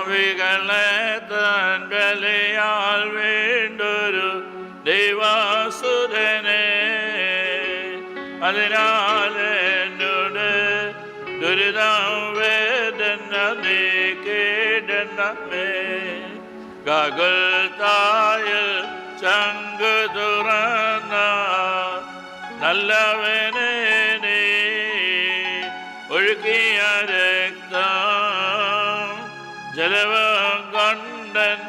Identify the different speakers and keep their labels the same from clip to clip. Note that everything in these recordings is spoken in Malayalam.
Speaker 1: പാവികളെ തൻ ബലിയാൽ വീണ്ടൊരു ദൈവസുതനെ, അതിനാൽ എന്നോട് ദുരിതം വേദന നീക്കിടണമേ. ഗഗൽത്തായിൽ ചങ്ക് തുറന്ന നല്ലവനെ നീ ഒഴുകിയ രക്തം ജലവും കൊണ്ടൻ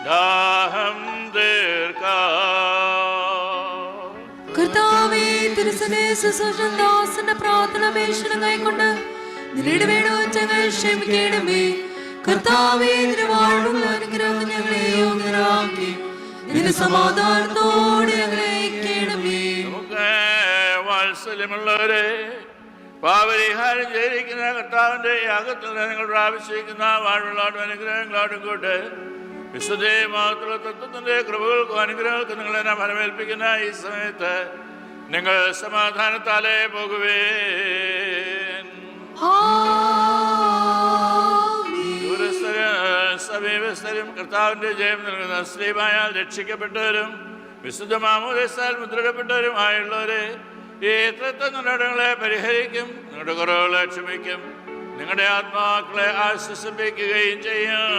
Speaker 1: ദാഹം തീർക്കാം.
Speaker 2: കർത്താവേ, തിരുസനെ സുസൂഷന്റെ പ്രാർത്ഥന അപേക്ഷണം കൈക്കൊണ്ട് നിന്നോട് വേണോച്ചങ്ങൾ ക്ഷമിക്കണമേ. കർത്താവേ, തിരുവാഴ്വുള്ള അനുഗ്രഹം ഞങ്ങളെ യോഗ്യരാക്കി നിന്റെ സമാധാനത്തോടെ ഞങ്ങളെ അയക്കണമേ.
Speaker 1: നമുക്ക് വാത്സല്യമുള്ളവരെ, പാപരിഹാരം ചെയ്തിരിക്കുന്ന കർത്താവിന്റെ യാഗത്തിൽ നിങ്ങൾ പ്രാപിച്ചിരിക്കുന്ന വാഴ്വുള്ളാടും അനുഗ്രഹങ്ങളാടും കൂട്ട് വിശുദ്ധ മാത്രമുള്ള തത്വത്തിന്റെ കൃപകൾക്കും അനുഗ്രഹങ്ങൾക്കും നിങ്ങളെ നാം ഫലമേൽപ്പിക്കുന്ന ഈ സമയത്ത് നിങ്ങൾ സമാധാനത്താലേ പോകുവേ. സമീപസ്ഥരും കർത്താവിന്റെ ജയം നൽകുന്ന സ്ത്രീമായാൽ രക്ഷിക്കപ്പെട്ടവരും വിശുദ്ധ മാമോദീസാൽ മുദ്രയിടപ്പെട്ടവരുമായുള്ളവരെ, ഈ തത്വങ്ങളെ പരിഹരിക്കും, നിങ്ങളുടെ കുറവുകളെ ക്ഷമിക്കും, നിങ്ങളുടെ ആത്മാക്കളെ ആശ്വസിപ്പിക്കുകയും ചെയ്യും.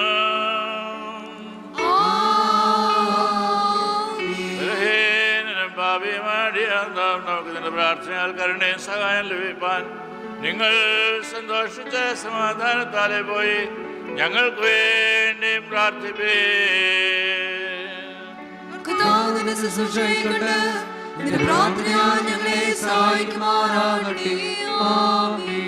Speaker 1: നമുക്ക് നിന്റെ പ്രാർത്ഥനയാൽ കരുണയും സഹായം ലഭിപ്പാൻ നിങ്ങൾ സന്തോഷിച്ച സമാധാനത്താലെ പോയി ഞങ്ങൾക്ക് വേണ്ടിയും പ്രാർത്ഥിപ്പേ.
Speaker 2: പ്രാർത്ഥന ഞങ്ങളെ സഹായിക്കുമാറാകട്ടെ. ആമേൻ.